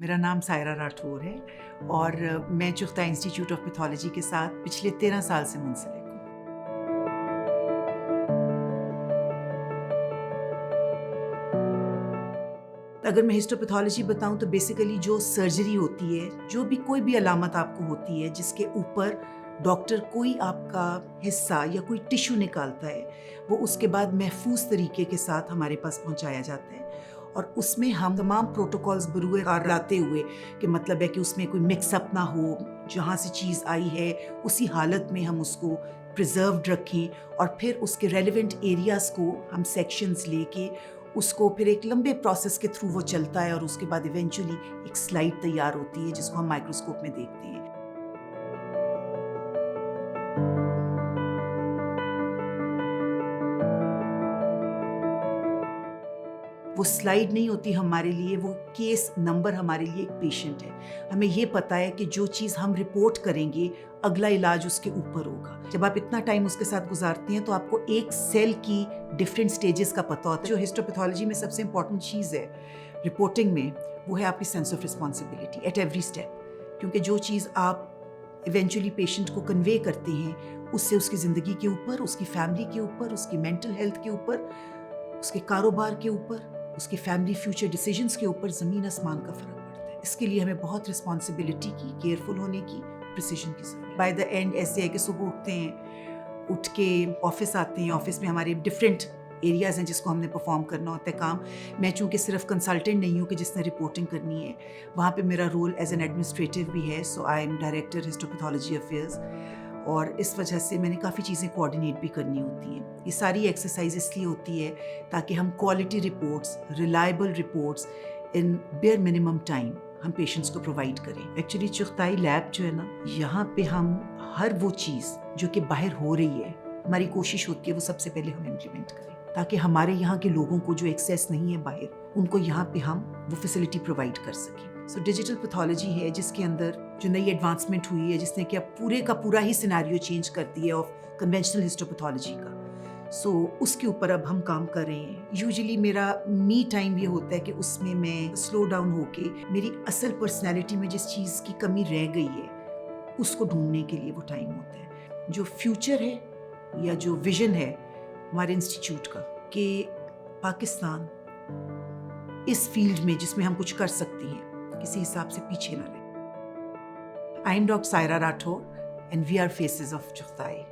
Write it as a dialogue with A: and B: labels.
A: میرا نام سائرہ راٹھور ہے اور میں چغتائی انسٹیٹیوٹ آف پیتھولوجی کے ساتھ پچھلے 13 سال سے منسلک ہوں۔ اگر میں ہسٹوپیتھولوجی بتاؤں تو بیسیکلی جو سرجری ہوتی ہے، جو بھی کوئی بھی علامت آپ کو ہوتی ہے جس کے اوپر ڈاکٹر کوئی آپ کا حصہ یا کوئی ٹیشو نکالتا ہے، وہ اس کے بعد محفوظ طریقے کے ساتھ ہمارے پاس پہنچایا جاتا ہے، اور اس میں ہم تمام پروٹوکولز بروئے کار لاتے ہوئے کہ مطلب ہے کہ اس میں کوئی مکس اپ نہ ہو، جہاں سے چیز آئی ہے اسی حالت میں ہم اس کو پریزروڈ رکھیں، اور پھر اس کے ریلیونٹ ایریاز کو ہم سیکشنز لے کے اس کو پھر ایک لمبے پروسیس کے تھرو وہ چلتا ہے، اور اس کے بعد ایونچولی ایک سلائڈ تیار ہوتی ہے جس کو ہم مائکروسکوپ میں دیکھتے ہیں۔ وہ سلائیڈ نہیں ہوتی ہمارے لیے، وہ کیس نمبر ہمارے لیے ایک پیشنٹ ہے۔ ہمیں یہ پتہ ہے کہ جو چیز ہم رپورٹ کریں گے اگلا علاج اس کے اوپر ہوگا۔ جب آپ اتنا ٹائم اس کے ساتھ گزارتے ہیں تو آپ کو ایک سیل کی ڈفرینٹ سٹیجز کا پتہ ہوتا ہے۔ جو ہسٹوپیتھولوجی میں سب سے امپورٹنٹ چیز ہے رپورٹنگ میں، وہ ہے آپ کی sense of responsibility at every step, کیونکہ جو چیز آپ ایونچولی پیشنٹ کو کنوے کرتے ہیں اس سے اس کی زندگی کے اوپر، اس کی فیملی کے اوپر، اس کی مینٹل ہیلتھ کے اوپر، اس کے کاروبار کے اوپر، اس کی فیملی فیوچر ڈیسیجنز کے اوپر زمین آسمان کا فرق پڑتا ہے۔ اس کے لیے ہمیں بہت رسپانسبلٹی کی، کیئرفل ہونے کی، پریسیجن کی ضرورت ہے۔ بائی دا اینڈ ایسے ہے کہ صبح اٹھتے ہیں، اٹھ کے آفس آتے ہیں، آفس میں ہمارے ڈفرینٹ ایریاز ہیں جس کو ہم نے پرفارم کرنا ہوتا ہے کام۔ میں چونکہ صرف کنسلٹنٹ نہیں ہوں کہ جس نے رپورٹنگ کرنی ہے، وہاں پہ میرا رول ایز این ایڈمنسٹریٹو بھی ہے، سو آئی ایم ڈائریکٹر ہسٹوپیتھولوجی افیئرز، اور اس وجہ سے میں نے کافی چیزیں کوآرڈینیٹ بھی کرنی ہوتی ہیں۔ یہ ساری ایکسرسائز اس لیے ہوتی ہے تاکہ ہم کوالٹی رپورٹس، ریلائبل رپورٹس ان بیئر منیمم ٹائم ہم پیشنٹس کو پرووائڈ کریں۔ ایکچولی چغتائی لیب جو ہے نا، یہاں پہ ہم ہر وہ چیز جو کہ باہر ہو رہی ہے، ہماری کوشش ہوتی ہے وہ سب سے پہلے ہم امپلیمنٹ کریں، تاکہ ہمارے یہاں کے لوگوں کو جو ایکسیس نہیں ہے باہر، ان کو یہاں پہ ہم وہ فیسلٹی پرووائڈ کر سکیں۔ سو ڈیجیٹل پیتھولوجی ہے جس کے اندر جو نئی ایڈوانسمنٹ ہوئی ہے، جس نے کہ اب پورے کا پورا ہی سیناریو چینج کر دیا ہے آف کنونشنل ہسٹوپیتھولوجی کا، سو اس کے اوپر اب ہم کام کر رہے ہیں۔ یوزلی میرا می ٹائم یہ ہوتا ہے کہ اس میں میں سلو ڈاؤن ہو کے میری اصل پرسنالٹی میں جس چیز کی کمی رہ گئی ہے اس کو ڈھونڈنے کے لیے وہ ٹائم ہوتا ہے۔ جو فیوچر ہے یا جو ویژن ہے ہمارے انسٹیٹیوٹ کا کہ پاکستان اس فیلڈ میں جس میں ہم کچھ کر سکتے ہیں کسی حساب سے پیچھے نہ رہے۔ I am doctor Saira Rathore and we are faces of Chughtai.